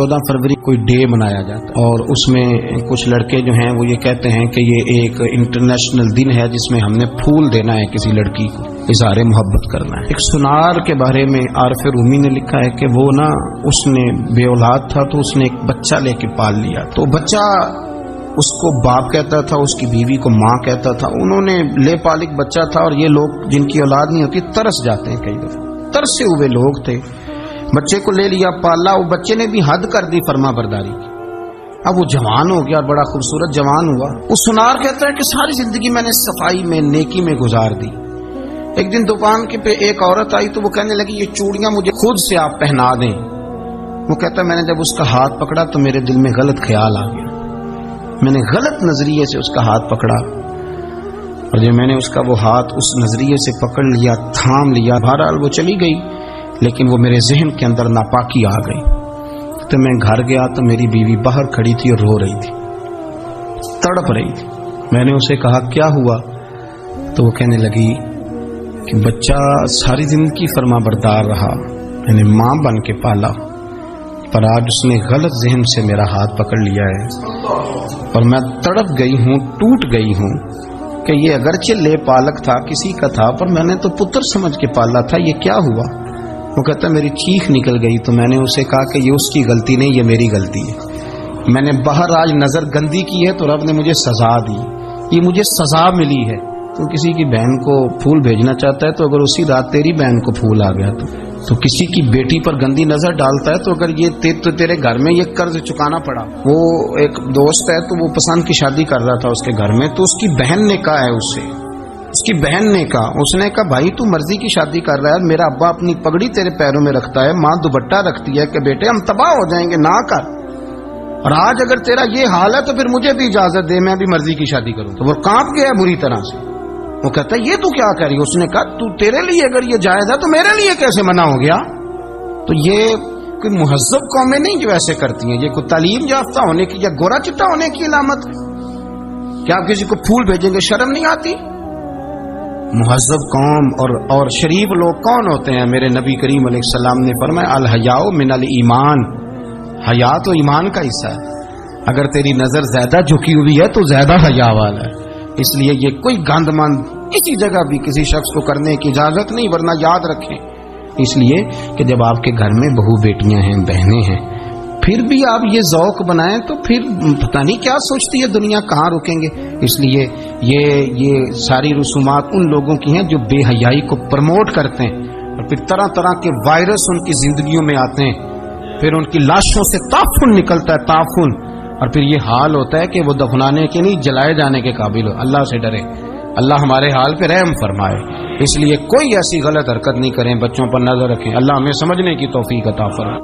14 फरवरी कोई डे मनाया जाता है और उसमें कुछ लड़के जो हैं वो ये कहते हैं कि ये एक इंटरनेशनल दिन है जिसमें हमने फूल देना है किसी लड़की को, इज़हार मोहब्बत करना है। एक सुनार के बारे में आरफ रूमी ने लिखा है कि वो ना उसने बे औलाद था तो उसने एक बच्चा लेके पाल लिया, तो बच्चा उसको बाप कहता था, उसकी बीवी को माँ कहता था। उन्होंने ले पालिक बच्चा था और ये लोग जिनकी औलाद नहीं होती तरस जाते हैं, कई दफा तरसे हुए लोग थे। बच्चे को ले लिया, पाला, वो बच्चे ने भी हद कर दी फर्मा बरदारी की। अब वो जवान हो गया, बड़ा खूबसूरत जवान हुआ। वो सुनार कहता है कि सारी जिंदगी मैंने सफाई में, नेकी में गुजार दी। एक दिन दुकान के पे एक औरत आई तो वो कहने लगी ये चूड़ियां मुझे खुद से आप पहना दें। वो कहता मैंने जब उसका हाथ पकड़ा तो मेरे दिल में गलत ख्याल आ गया, मैंने गलत नजरिए से उसका हाथ पकड़ा और जब मैंने उसका वो हाथ उस नजरिए से पकड़ लिया, थाम लिया, बहरहाल वो चली गई, लेकिन वो मेरे जहन के अंदर नापाकी आ गई। तो मैं घर गया तो मेरी बीवी बाहर खड़ी थी और रो रही थी, तड़प रही थी। मैंने उसे कहा क्या हुआ, तो वो कहने लगी कि बच्चा सारी जिंदगी फरमाबरदार रहा, मैंने माँ बन के पाला, पर आज उसने गलत जहन से मेरा हाथ पकड़ लिया है और मैं तड़प गई हूँ, टूट गई हूँ कि ये अगरचे ले पालक था, किसी का था, पर मैंने तो पुत्र समझ के पाला था, ये क्या हुआ। वो कहता मेरी चीख निकल गई तो मैंने उसे कहा कि ये उसकी गलती नहीं, ये मेरी गलती है। मैंने बाहर आज नजर गंदी की है तो रब ने मुझे सजा दी, ये मुझे सजा मिली है। तो किसी की बहन को फूल भेजना चाहता है तो अगर उसी रात तेरी बहन को फूल आ गया तो किसी की बेटी पर गंदी नजर डालता है तो अगर ये तेरे घर में ये कर्ज चुकाना पड़ा। वो एक दोस्त है तो वो पसंद की शादी कर रहा था उसके घर में, तो उसकी बहन ने कहा है उससे, उसकी बहन ने कहा, उसने कहा भाई तू मर्जी की शादी कर रहा है, मेरा अब्बा अपनी पगड़ी तेरे पैरों में रखता है, माँ दुपट्टा रखती है कि बेटे हम तबाह हो जाएंगे, ना कर। और आज अगर तेरा ये हाल है तो फिर मुझे भी इजाजत दे, मैं भी मर्जी की शादी करूं। तो वो कांप गया बुरी तरह से। वो कहता है ये तू क्या कह रही है। उसने कहा तू तेरे लिए अगर ये जायज है तो मेरे लिए कैसे मना हो गया। तो ये कोई मुहज्जब कौमें नहीं जो ऐसे करती हैं, ये कोई तालीम याफ्ता होने की या गोरा चिट्टा होने की अलामत है। क्या आप किसी को फूल भेजेंगे, शर्म नहीं आती। मुहज्जब कौम और शरीफ लोग कौन होते हैं। मेरे नबी करीम अलैहिस्सलाम ने फरमाया अल हयाउ मिनल ईमान, हया तो ईमान का हिस्सा है। अगर तेरी नजर ज्यादा झुकी हुई है तो ज्यादा हया वाला है। इसलिए ये कोई गंदमंद किसी जगह भी किसी शख्स को करने की इजाजत नहीं, वरना याद रखें इसलिए कि जब आपके घर में बहू बेटियां हैं, बहनें हैं, फिर भी आप ये ज़ौक बनाएं तो फिर पता नहीं क्या सोचती है दुनिया, कहाँ रुकेंगे। इसलिए ये सारी रसूमात उन लोगों की हैं जो बेहयाई को प्रमोट करते हैं और फिर तरह तरह के वायरस उनकी जिंदगियों में आते हैं, फिर उनकी लाशों से ताफुन निकलता है, ताफुन, और फिर ये हाल होता है कि वो दफनाने के नहीं जलाए जाने के काबिल हो। अल्लाह से डरे, अल्लाह हमारे हाल पे रहम फरमाए। इसलिए कोई ऐसी गलत हरकत नहीं करें, बच्चों पर नजर रखें। अल्लाह हमें समझने की तौफीक अता फरमाए।